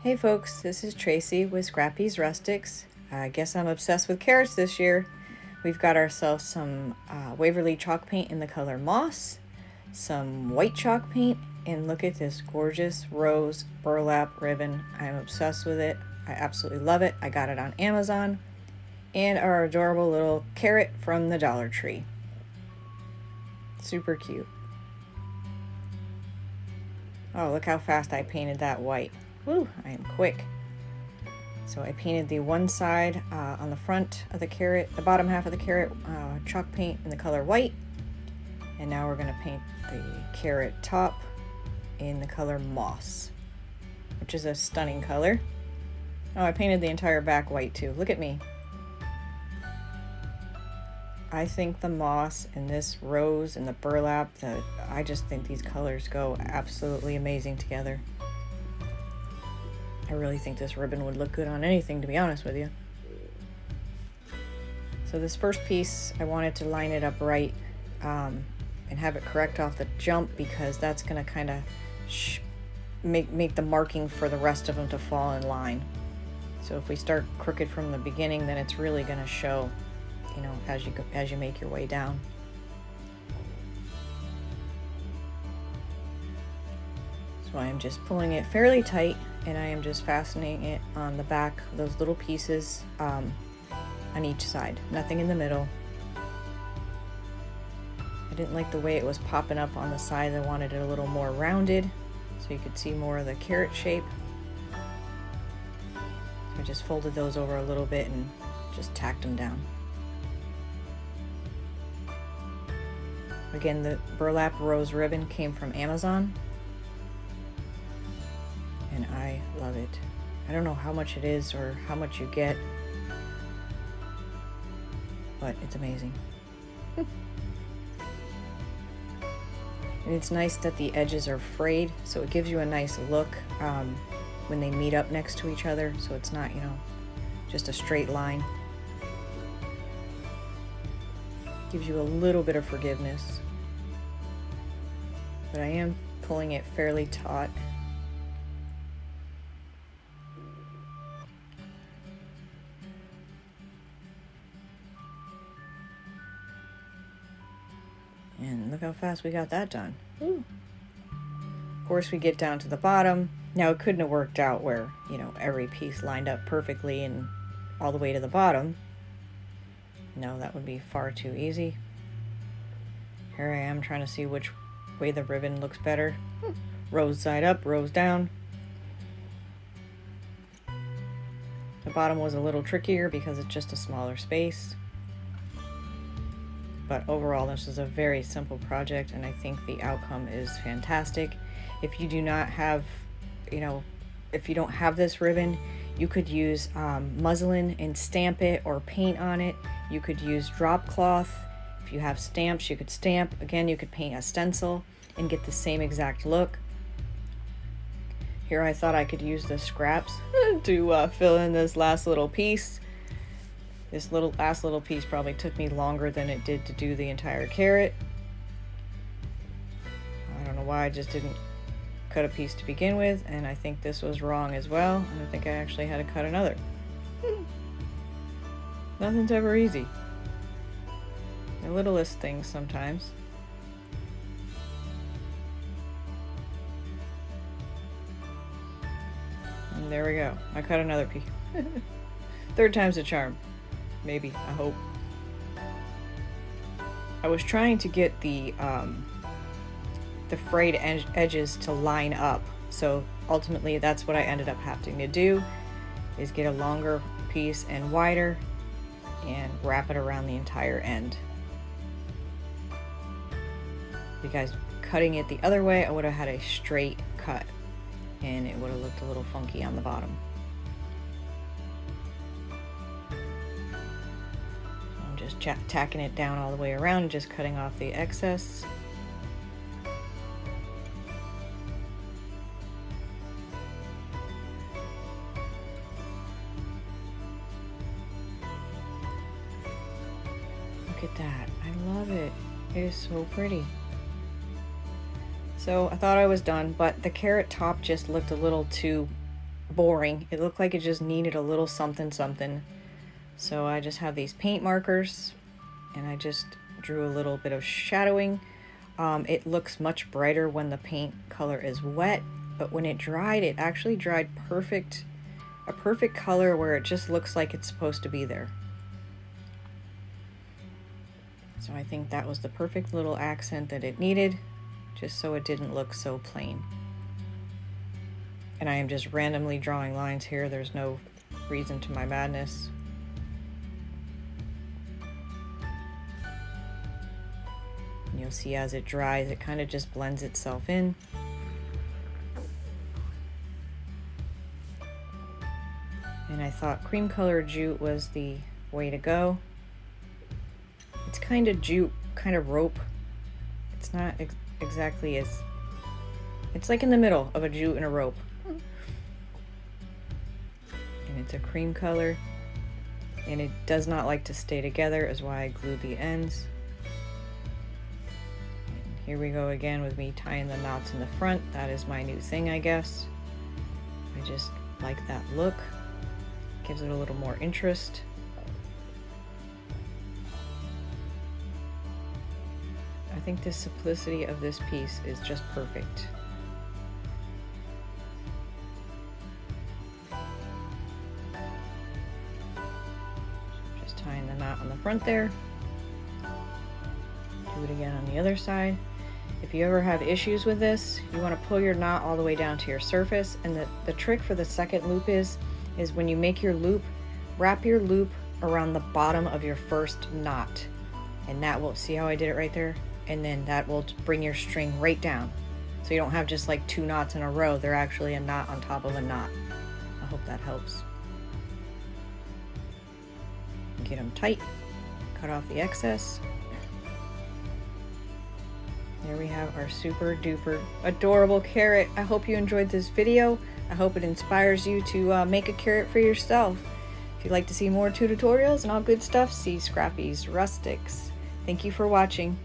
Hey folks, this is Tracy with Scrappy's Rustics. I guess I'm obsessed with carrots this year. We've got ourselves some Waverly chalk paint in the color moss, some white chalk paint, and look at this gorgeous rose burlap ribbon. I'm obsessed with it. I absolutely love it. I got it on Amazon. And our adorable little carrot from the Dollar Tree. Super cute. Oh, look how fast I painted that white. Woo, I am quick. So I painted the one side on the front of the carrot, the bottom half of the carrot, chalk paint in the color white. And now we're gonna paint the carrot top in the color moss, which is a stunning color. Oh, I painted the entire back white too. Look at me. I think the moss and this rose and the burlap, I just think these colors go absolutely amazing together. I really think this ribbon would look good on anything, to be honest with you. So this first piece, I wanted to line it up right and have it correct off the jump, because that's going to kind of make the marking for the rest of them to fall in line. So if we start crooked from the beginning, then it's really going to show, you know, as you make your way down. So I am just pulling it fairly tight, and I am just fastening it on the back, those little pieces on each side, nothing in the middle. I didn't like the way it was popping up on the side. I wanted it a little more rounded so you could see more of the carrot shape. So I just folded those over a little bit and just tacked them down. Again, the burlap rose ribbon came from Amazon, and I love it. I don't know how much it is or how much you get, but it's amazing. And it's nice that the edges are frayed, so it gives you a nice look when they meet up next to each other, so it's not, you know, just a straight line. Gives you a little bit of forgiveness. But I am pulling it fairly taut. And look how fast we got that done. Ooh. Of course, we get down to the bottom. Now, it couldn't have worked out where, you know, every piece lined up perfectly and all the way to the bottom. No, that would be far too easy. Here I am trying to see which way the ribbon looks better. Rose side up, rose down. The bottom was a little trickier because it's just a smaller space. But overall, this is a very simple project, and I think the outcome is fantastic. If you do not have, you know, if you don't have this ribbon, you could use muslin and stamp it or paint on it. You could use drop cloth. If you have stamps, you could stamp. Again, you could paint a stencil and get the same exact look. Here I thought I could use the scraps to fill in this last little piece. This last little piece probably took me longer than it did to do the entire carrot. I don't know why I just didn't cut a piece to begin with, and I think this was wrong as well, and I think I actually had to cut another. Nothing's ever easy. The littlest things sometimes. And there we go. I cut another piece. Third time's a charm. Maybe, I hope. I was trying to get the frayed edges to line up, so ultimately that's what I ended up having to do, is get a longer piece and wider and wrap it around the entire end. Because cutting it the other way, I would have had a straight cut and it would have looked a little funky on the bottom. Just tacking it down all the way around and just cutting off the excess. Look at that. I love it. It is so pretty. So I thought I was done, but the carrot top just looked a little too boring. It looked like it just needed a little something something. So I just have these paint markers and I just drew a little bit of shadowing. It looks much brighter when the paint color is wet, but when it dried, it actually dried a perfect color where it just looks like it's supposed to be there. So I think that was the perfect little accent that it needed, just so it didn't look so plain. And I am just randomly drawing lines here. There's no reason to my madness. And you'll see as it dries, it kind of just blends itself in. And I thought cream colored jute was the way to go. It's kind of jute, kind of rope. It's not exactly as, it's like in the middle of a jute and a rope. And it's a cream color. And it does not like to stay together, is why I glued the ends. And here we go again with me tying the knots in the front. That is my new thing, I guess. I just like that look. Gives it a little more interest. I think the simplicity of this piece is just perfect. Just tying the knot on the front there. Do it again on the other side. If you ever have issues with this, you want to pull your knot all the way down to your surface, and the trick for the second loop is when you make your loop, wrap your loop around the bottom of your first knot, and that will, see how I did it right there? And then that will bring your string right down. So you don't have just like two knots in a row, they're actually a knot on top of a knot. I hope that helps. Get them tight, cut off the excess. There we have our super duper adorable carrot. I hope you enjoyed this video. I hope it inspires you to make a carrot for yourself. If you'd like to see more tutorials and all good stuff, see Scrappy's Rustics. Thank you for watching.